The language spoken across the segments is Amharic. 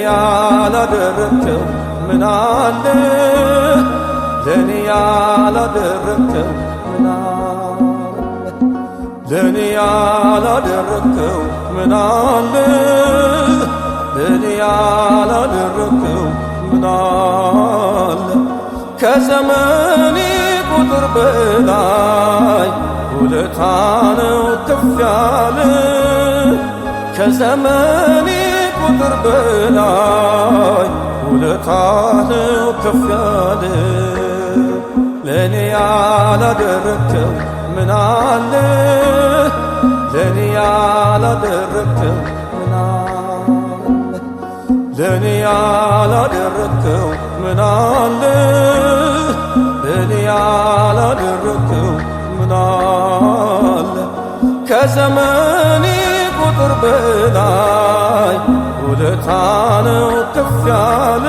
ያላደረከው ምን አለ ለኔ ያላደረከው ምን አለ ለኔ ያላደረከው ምን አለ ለኔ ያላደረከው ምን አለ ከዘመኔ ቁጥር በላይ ውለታ ነው ከፍ ያለ ከዘመኔ ቁጥር በላይ ውለታ ነው ከፍ ያለ ለኔ ያላደረከው ምን አለ ለኔ ያላደረከው ምን አለ ለኔ ያላደረከው ምን አለ ለኔ ያላደረከው ምን አለ ከዘመኔ ቁጥር በላይ ውለታ ነው ከፍ ያለ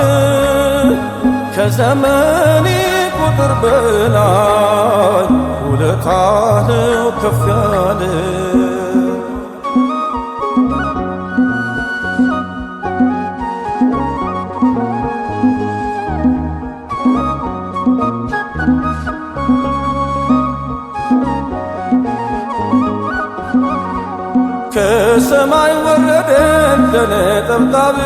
ከዘመኔ ቁጥር በላይ ውለታ ነው ከፍ ያለ ከሰማይ ወረደ እንደ ነጠብጣብ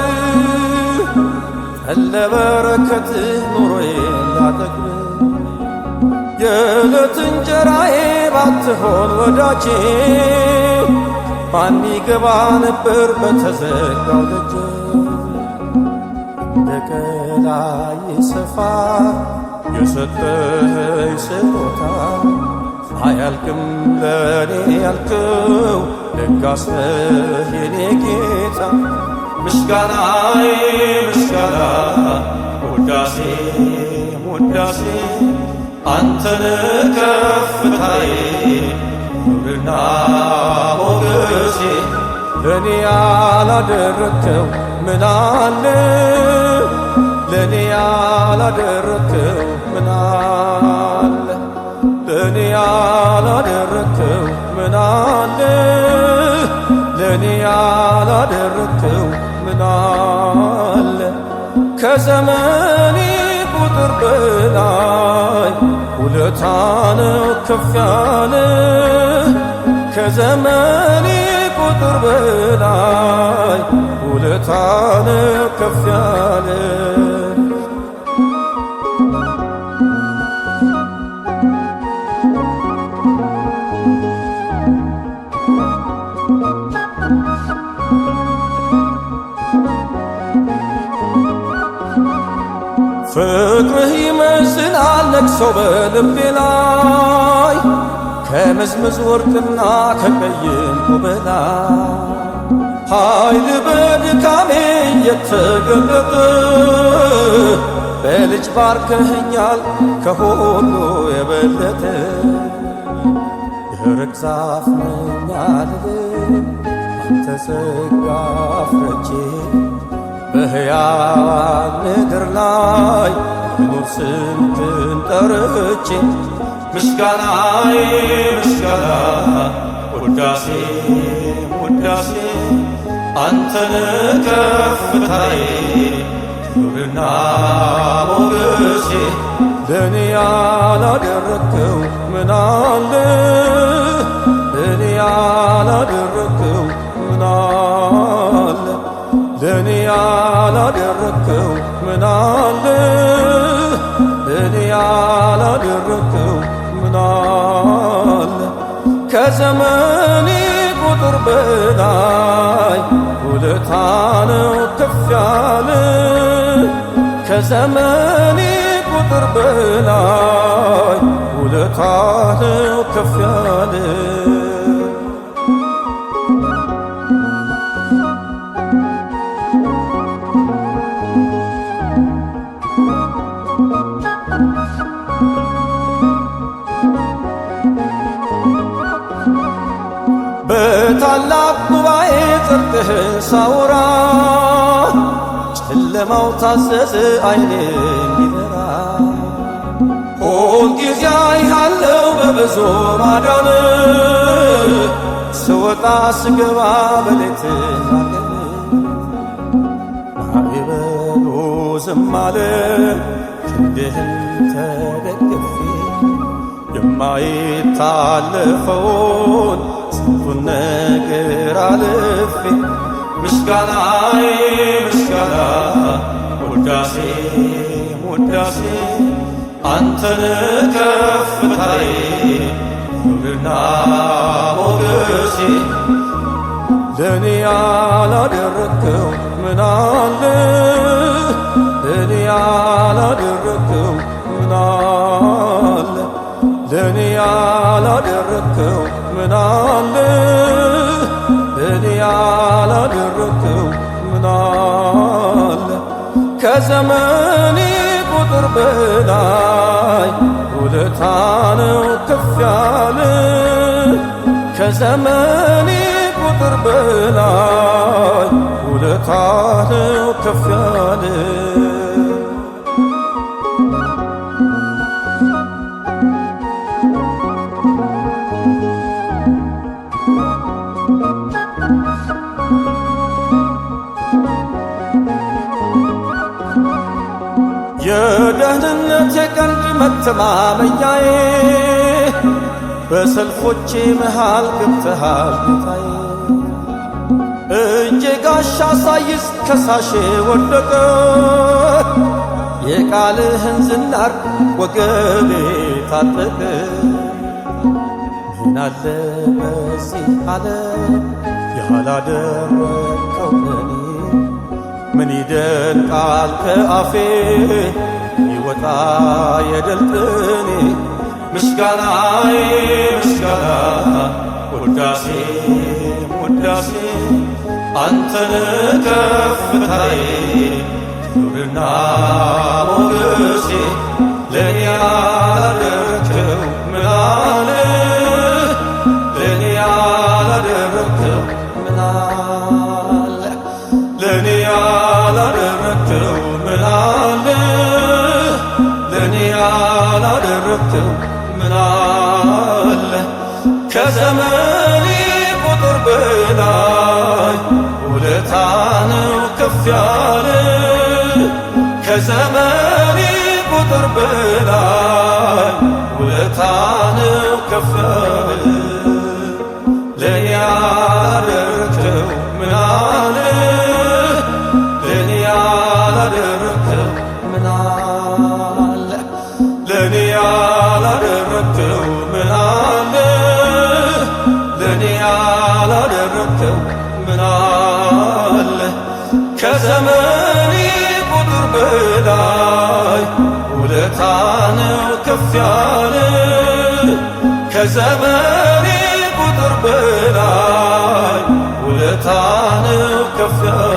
ለበረከትህ ኑሮዬን ላጠግብ የዕለት እንጀራዬ ባትሆን ወዳጄ ማን ይገባ ነበር በተዘጋው ደጅ እንደ ቀላይ ሰፋር የሰጠኸኝ ስጦታ አያልቅም ለኔ ያልከው ለጋስ ነህ የኔ ጌታ ምስጋናዬ ምስጋና ውዳሴ ውዳሴ አንተን ከፍታዬ ክብርና ሞገሴ ለኔ ያላደረከው ምን አለ ለኔ ያላደረከው ምን አለ ለኔ ያላደረከው ምን አለ ለኔ ያላደረከው ምን አለ ከዘመኔ ቁጥር በላይ ውለታ ነው ከፍ ያለ ከዘመኔ ቁጥር በላይ ውለታ ነው ከፍ ያለ ፍቅርህ ይመስላል ነግሶ በልቤ ላይ ከመዝመዝ ወርቅና ከቀይ ዕንቁ በላይ ኃይል በድካሜ እየተገለጠ በልጅ ባርከኸኛል ከሁሉ የበለጠ የረግ ዛፍ ነኝ አልልም አንተ ጸጋ አፍርቼ በሕያዋን ምድር ላይ ልኑር ስምህን ጠርቼ ምስጋናዬ ምስጋና ውዳሴ ውዳሴ አንተን ከፍታዬ ክብርና ሞገሴ ለኔ ያላደረከው ምን አለ ለኔ ያላደረከው ምን አለ ለኔ ያላደረከው ምን አለ ለኔ ያላደረከው ምን አለ ከዘመኔ ቁጥር በላይ ውለታ ነው ከፍ ያለ ከዘመኔ ቁጥር በላይ ውለታ ነው ከፍ ያለ በታላቅ ጉባኤ ጽድቅህን ሳወራ ጨለማው ታዘዘ ዓይኔ እንዲበራ ሁል ጊዜ አይሃለው በብዙ ማዳን ስወጣ ስገባ በሌትና ቀን ዝም አለ ክንድህን ተደግፌ የማይታለፈውን ስንቱን ነገር አልፌ ምስጋናዬ ምስጋና ውዳሴ ውዳሴ አንተን ከፍታዬ ክብርና ሞገሴ ለኔ ያላደረግከው ምን አለ ለኔ ያላደረግከው ምን አለ ለኔ ያላደረግከው ምን አለ ለኔ ያላደረግከው ምን አለ ከዘመኔ ቁጥር በላይ ውለታ ነው ከፍ ያለ ከዘመኔ ቁጥር በላይ ውለታ ነው ከፍ ያለ የደህንነቴ ቀንድ መተማመኛዬ በሰልፎቼ መሃል ገብተሃል ጌታዬ እጄ ጋሻ ሳይዝ ከሳሼ ወደቀ የቃልህን ዝናር ወገቤ ታጠቀ ምን አለ በዚህ ዓለም ያላደረግከው ለኔ ምን ይደንቃል ከአፌ ይወጣ የድል ቅኔ ምስጋናዬ ምስጋና ውዳሴ ውዳሴ አንተን ከፍታዬ ክብርና ሞገሴ ለኔ ያላደረግከው ምን አለ ለኔ ያላደረግከው ምን አለ ለኔ ያላደረግከው ምን አለ ለኔ ያላደረግከው ምን አለ ከዘመኔ ቁጥር በላይ ውለታ ነው ከፍ ያለ ከዘመኔ ቁጥር በላይ ውለታ ነው ከፍ ያለ ለኔ ያላደረግከው ምን አለ ለኔ ያላደረግከው ምን አለ ለኔ ያላደረግከው ምን አለ ለኔ ያላደረግከው ምን አለ ከዘመኔ ቁጥር በላይ ውለታ ነው ከፍ ያለ ከዘመኔ ቁጥር በላይ ውለታ ነው ከፍ ያለ